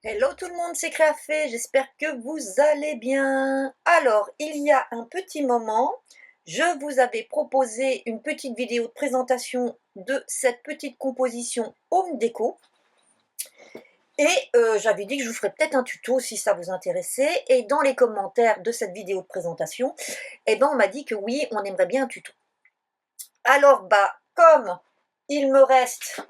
Hello tout le monde, c'est Créafait, j'espère que vous allez bien. Alors, il y a un petit moment, je vous avais proposé une petite vidéo de présentation de cette petite composition Home Déco. Et j'avais dit que je vous ferais peut-être un tuto si ça vous intéressait. Et dans les commentaires de cette vidéo de présentation, eh ben, on m'a dit que oui, on aimerait bien un tuto. Alors, comme il me reste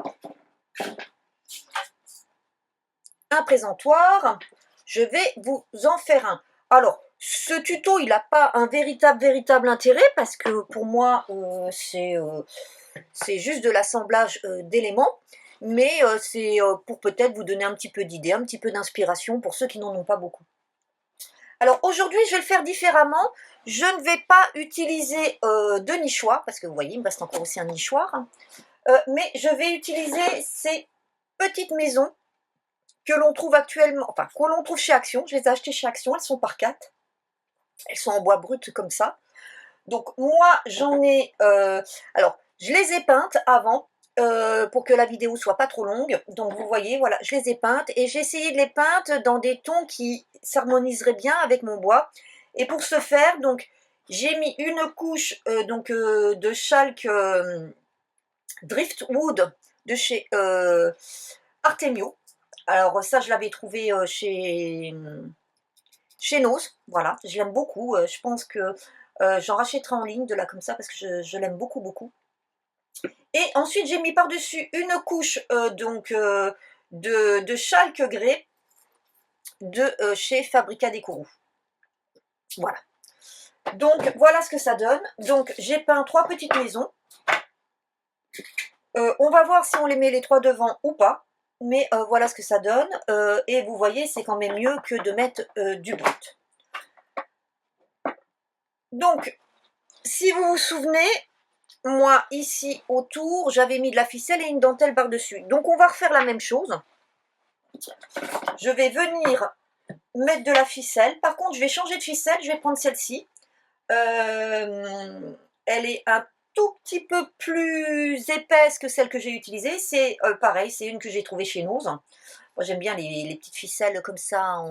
un présentoir, je vais vous en faire un. Alors, ce tuto, il n'a pas un véritable intérêt parce que pour moi, c'est juste de l'assemblage d'éléments, mais c'est pour peut-être vous donner un petit peu d'idées, un petit peu d'inspiration pour ceux qui n'en ont pas beaucoup. Alors aujourd'hui, je vais le faire différemment. Je ne vais pas utiliser de nichoir, parce que vous voyez, il me reste encore aussi un nichoir, mais je vais utiliser ces petites maisons que l'on trouve actuellement, enfin, que l'on trouve chez Action. Je les ai achetées chez Action, elles sont par 4. Elles sont en bois brut comme ça. Donc moi, j'en ai... alors, je les ai peintes avant pour que la vidéo soit pas trop longue. Donc vous voyez, voilà, je les ai peintes et j'ai essayé de les peindre dans des tons qui s'harmoniseraient bien avec mon bois. Et pour ce faire, donc, j'ai mis une couche de chalk Driftwood de chez Artemio. Alors ça, je l'avais trouvé chez Nose, voilà, je l'aime beaucoup. Je pense que j'en rachèterai en ligne de là comme ça parce que je l'aime beaucoup, beaucoup. Et ensuite, j'ai mis par-dessus une couche de chalk grès de chez Fabrica des Kourous. Voilà. Donc, voilà ce que ça donne. Donc, j'ai peint 3 petites maisons. On va voir si on les met les 3 devant ou pas. Mais voilà ce que ça donne. Et vous voyez, c'est quand même mieux que de mettre du brut. Donc, si vous vous souvenez, moi, ici, autour, j'avais mis de la ficelle et une dentelle par-dessus. Donc, on va refaire la même chose. Je vais venir mettre de la ficelle. Par contre, je vais changer de ficelle. Je vais prendre celle-ci. Elle est un tout petit peu plus épaisse que celle que j'ai utilisée. C'est pareil, c'est une que j'ai trouvée chez Nose. Moi, j'aime bien les petites ficelles comme ça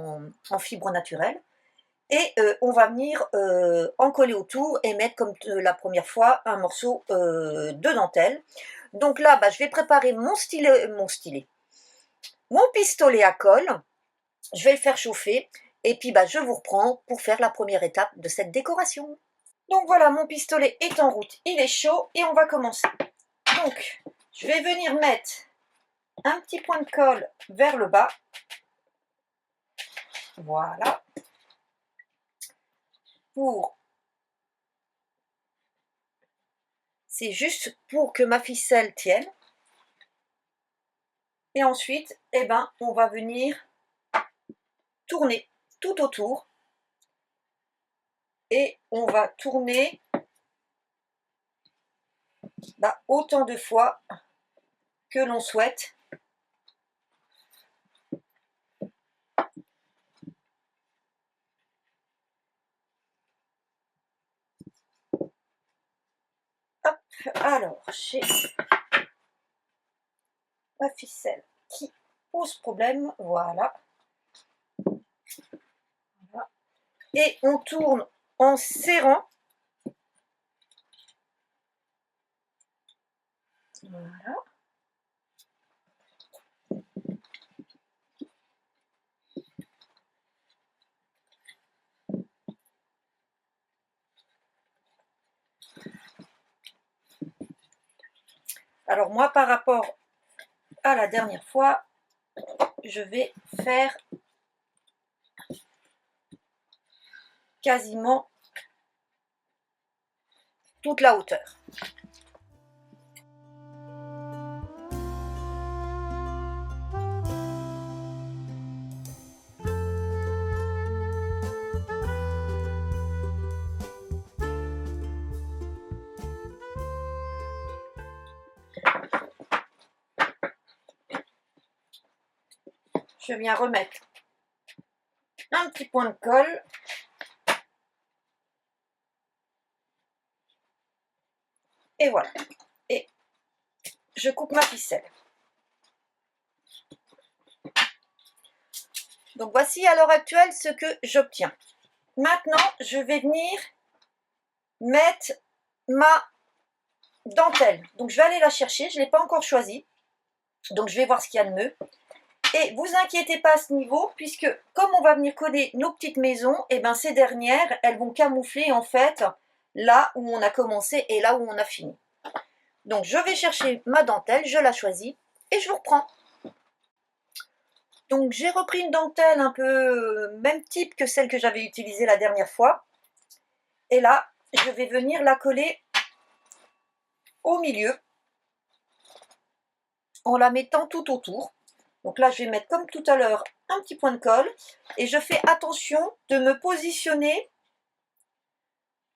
en fibre naturelle. Et on va venir en coller autour et mettre comme la première fois un morceau de dentelle. Donc là, je vais préparer mon pistolet à colle. Je vais le faire chauffer et puis je vous reprends pour faire la première étape de cette décoration. Donc voilà, mon pistolet est en route, il est chaud et on va commencer. Donc, je vais venir mettre un petit point de colle vers le bas. Voilà. C'est juste pour que ma ficelle tienne. Et ensuite, on va venir tourner tout autour. Et on va tourner autant de fois que l'on souhaite. Hop, alors, j'ai ma ficelle qui pose problème. Voilà. Et on tourne en serrant. Voilà. Alors moi, par rapport à la dernière fois, je vais faire quasiment toute la hauteur. Je viens remettre un petit point de colle. Et voilà. Et je coupe ma ficelle. Donc voici à l'heure actuelle ce que j'obtiens. Maintenant, je vais venir mettre ma dentelle. Donc je vais aller la chercher, je ne l'ai pas encore choisie. Donc je vais voir ce qu'il y a de mieux. Et vous inquiétez pas à ce niveau, puisque comme on va venir coller nos petites maisons, et ben ces dernières, elles vont camoufler en fait là où on a commencé et là où on a fini. Donc je vais chercher ma dentelle, je la choisis et je vous reprends. Donc j'ai repris une dentelle un peu même type que celle que j'avais utilisée la dernière fois. Et là, je vais venir la coller au milieu en la mettant tout autour. Donc là, je vais mettre comme tout à l'heure un petit point de colle et je fais attention de me positionner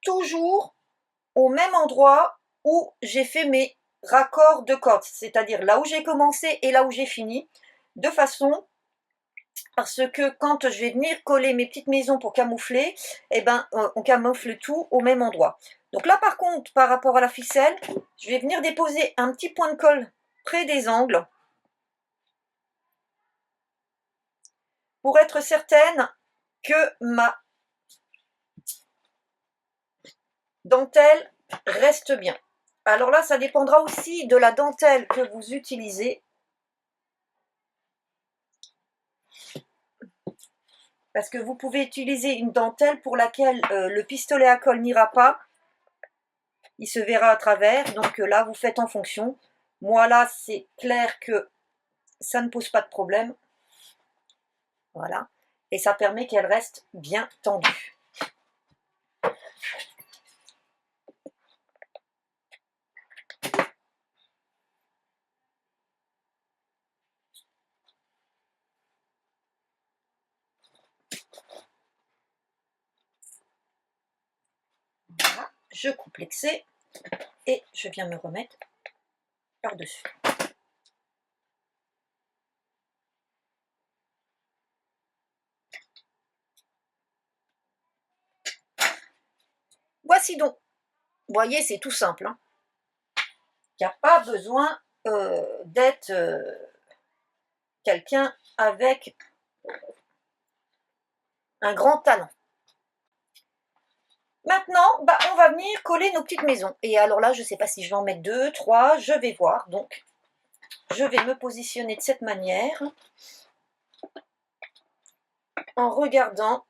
toujours au même endroit où j'ai fait mes raccords de cordes, c'est-à-dire là où j'ai commencé et là où j'ai fini, de façon parce que quand je vais venir coller mes petites maisons pour camoufler, eh ben, on camoufle tout au même endroit. Donc là par contre, par rapport à la ficelle, je vais venir déposer un petit point de colle près des angles pour être certaine que ma dentelle reste bien. Alors là, ça dépendra aussi de la dentelle que vous utilisez. Parce que vous pouvez utiliser une dentelle pour laquelle le pistolet à colle n'ira pas. Il se verra à travers. Donc là, vous faites en fonction. Moi, là, c'est clair que ça ne pose pas de problème. Voilà. Et ça permet qu'elle reste bien tendue. Voilà. Je coupe l'excès et je viens me remettre par-dessus. Voici donc. Vous voyez, c'est tout simple. Hein. Il n'y a pas besoin d'être quelqu'un avec un grand talent. Maintenant, bah, on va venir coller nos petites maisons. Et alors là, je ne sais pas si je vais en mettre 2, 3, je vais voir. Donc, je vais me positionner de cette manière en regardant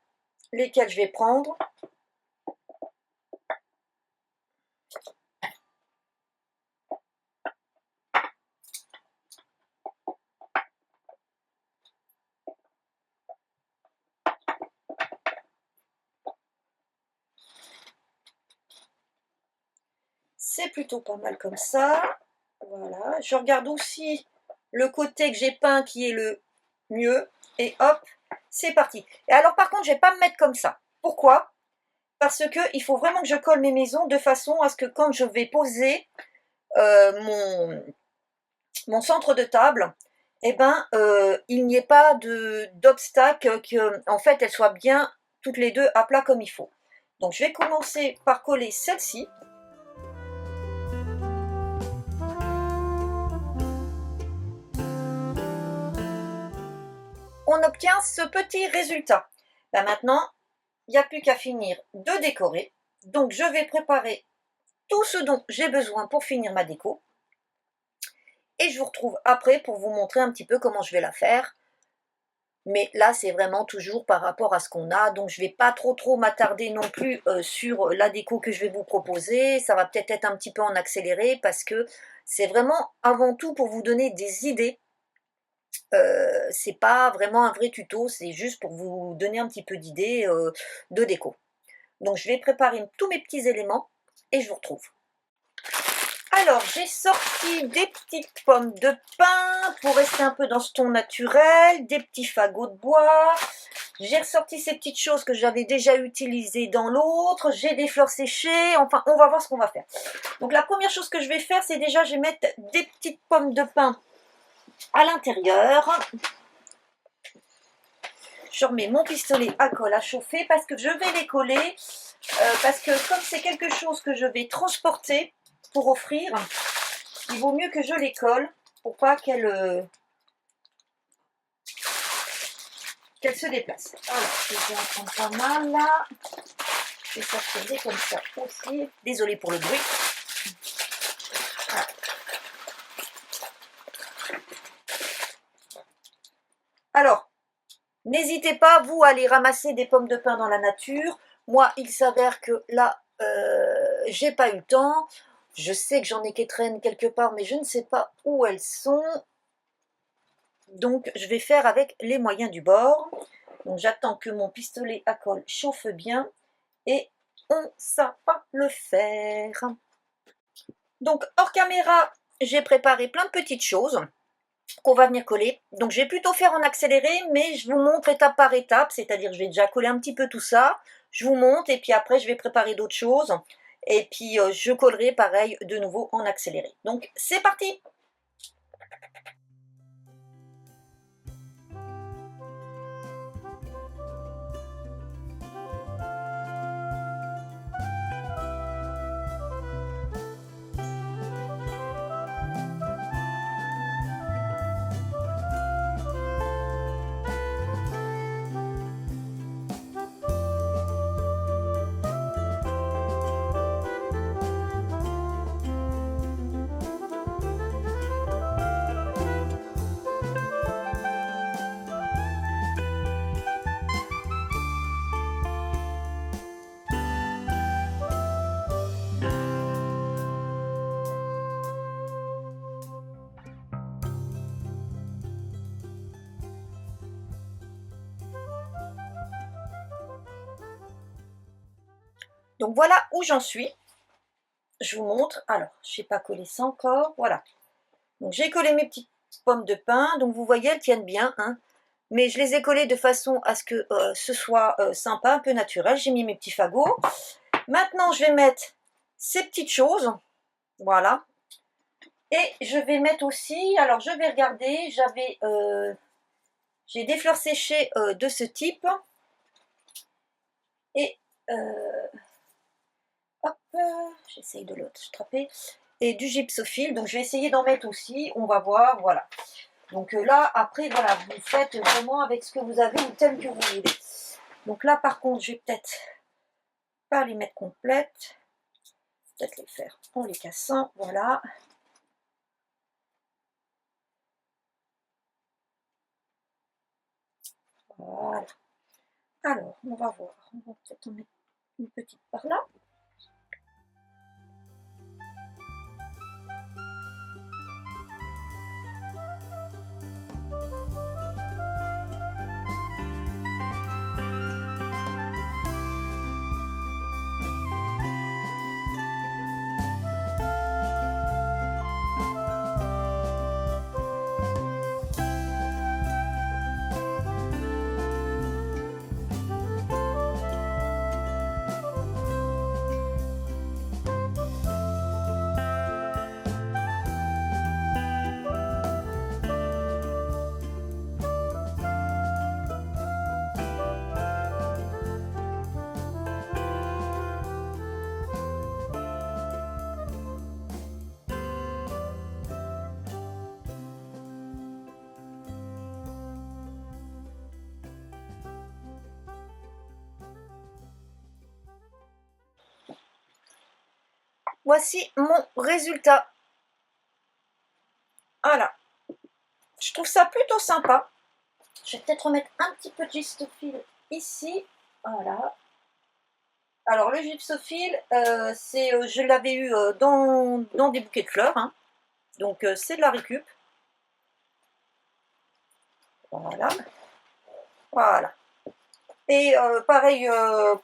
lesquelles je vais prendre. C'est plutôt pas mal comme ça. Voilà. Je regarde aussi le côté que j'ai peint qui est le mieux. Et hop, c'est parti. Et alors par contre, je ne vais pas me mettre comme ça. Pourquoi? Parce qu'il faut vraiment que je colle mes maisons de façon à ce que quand je vais poser mon centre de table, eh ben, il n'y ait pas d'obstacle, qu'en fait elles soient bien toutes les deux à plat comme il faut. Donc je vais commencer par coller celle-ci. On obtient ce petit résultat. Ben maintenant, il n'y a plus qu'à finir de décorer. Donc je vais préparer tout ce dont j'ai besoin pour finir ma déco. Et je vous retrouve après pour vous montrer un petit peu comment je vais la faire. Mais là, c'est vraiment toujours par rapport à ce qu'on a. Donc, je ne vais pas trop m'attarder non plus sur la déco que je vais vous proposer. Ça va peut-être être un petit peu en accéléré parce que c'est vraiment avant tout pour vous donner des idées. C'est pas vraiment un vrai tuto, c'est juste pour vous donner un petit peu d'idées de déco. Donc, je vais préparer tous mes petits éléments et je vous retrouve. Alors, j'ai sorti des petites pommes de pin pour rester un peu dans ce ton naturel, des petits fagots de bois. J'ai ressorti ces petites choses que j'avais déjà utilisées dans l'autre. J'ai des fleurs séchées. Enfin, on va voir ce qu'on va faire. Donc, la première chose que je vais faire, c'est déjà, je vais mettre des petites pommes de pin à l'intérieur. Je remets mon pistolet à colle à chauffer parce que je vais les coller. Parce que comme c'est quelque chose que je vais transporter pour offrir, il vaut mieux que je les colle pour pas qu'elles qu'elle se déplace. Alors, je vais en prendre pas mal là. Je vais s'accéder comme ça aussi. Désolée pour le bruit. Voilà. Alors, n'hésitez pas, vous, à aller ramasser des pommes de pin dans la nature. Moi, il s'avère que là, j'ai pas eu le temps. Je sais que j'en ai qui traînent quelque part, mais je ne sais pas où elles sont. Donc, je vais faire avec les moyens du bord. Donc, j'attends que mon pistolet à colle chauffe bien et ça va le faire. Donc, hors caméra, j'ai préparé plein de petites choses qu'on va venir coller. Donc, je vais plutôt faire en accéléré, mais je vous montre étape par étape, c'est-à-dire je vais déjà coller un petit peu tout ça. Je vous montre et puis après, je vais préparer d'autres choses. Et puis, je collerai pareil de nouveau en accéléré. Donc, c'est parti! Donc voilà où j'en suis. Je vous montre. Alors, je n'ai pas collé ça encore. Voilà. Donc j'ai collé mes petites pommes de pin. Donc vous voyez, elles tiennent bien. Hein, mais je les ai collées de façon à ce que ce soit sympa, un peu naturel. J'ai mis mes petits fagots. Maintenant, je vais mettre ces petites choses. Voilà. Et je vais mettre aussi, alors je vais regarder, j'ai des fleurs séchées de ce type. Et hop, j'essaye de l'autre trapper. Et du gypsophile, donc je vais essayer d'en mettre aussi, on va voir, voilà. Donc là, après, voilà, vous faites vraiment avec ce que vous avez, le thème que vous voulez. Donc là, par contre, je vais peut-être pas les mettre complètes, peut-être les faire en les cassant, voilà. Voilà. Alors, on va voir, on va peut-être en mettre une petite par là. Voici mon résultat. Voilà. Je trouve ça plutôt sympa. Je vais peut-être remettre un petit peu de gypsophile ici. Voilà. Alors le gypsophile, je l'avais eu dans des bouquets de fleurs. Hein. Donc c'est de la récup. Voilà. Voilà. Et pareil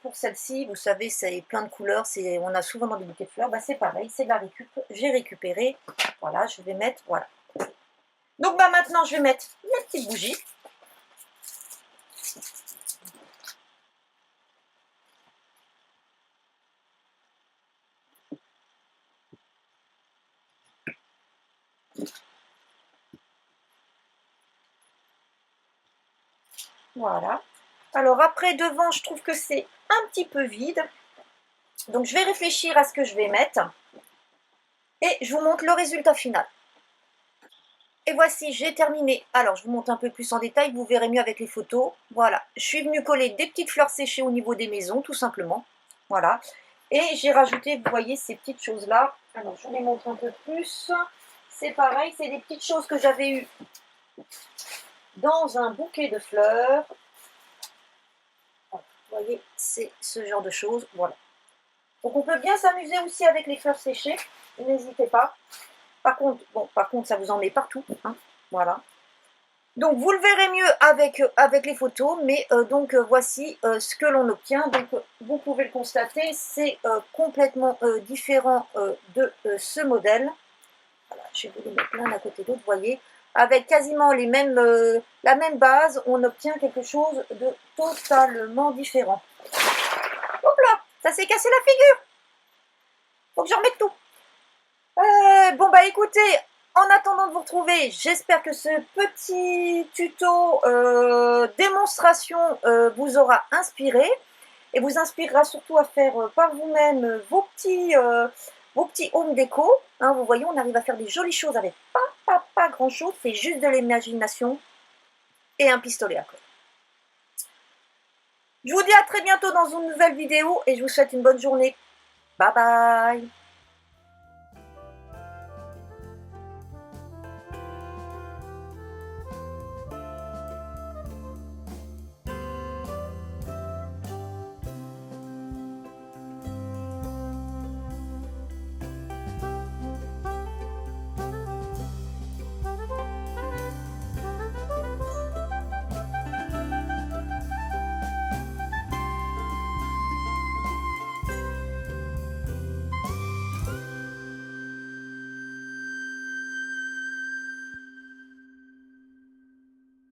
pour celle-ci, vous savez, c'est plein de couleurs, on a souvent dans des bouquets de fleurs, bah, c'est pareil, c'est de la récup. J'ai récupéré, voilà, je vais mettre, voilà. Donc bah, maintenant, je vais mettre mes petites bougies. Voilà. Alors après, devant, je trouve que c'est un petit peu vide. Donc je vais réfléchir à ce que je vais mettre. Et je vous montre le résultat final. Et voici, j'ai terminé. Alors, je vous montre un peu plus en détail, vous verrez mieux avec les photos. Voilà, je suis venue coller des petites fleurs séchées au niveau des maisons, tout simplement. Voilà. Et j'ai rajouté, vous voyez, ces petites choses-là. Alors, je vous les montre un peu plus. C'est pareil, c'est des petites choses que j'avais eues dans un bouquet de fleurs. Vous voyez, c'est ce genre de choses. Voilà. Donc, on peut bien s'amuser aussi avec les fleurs séchées. N'hésitez pas. Par contre, ça vous en met partout. Hein. Voilà. Donc, vous le verrez mieux avec les photos, mais voici ce que l'on obtient. Donc, vous pouvez le constater, c'est complètement différent de ce modèle. Voilà, je vais vous les mettre l'un à côté de l'autre, vous voyez. Avec quasiment la même base, on obtient quelque chose de totalement différent. Hop là, ça s'est cassé la figure. Faut que je remette tout. Bon bah écoutez, en attendant de vous retrouver, j'espère que ce petit tuto démonstration vous aura inspiré et vous inspirera surtout à faire par vous-même vos petits home déco. Hein, vous voyez, on arrive à faire des jolies choses avec pas grand chose, c'est juste de l'imagination et un pistolet à colle. Je vous dis à très bientôt dans une nouvelle vidéo et je vous souhaite une bonne journée. Bye bye.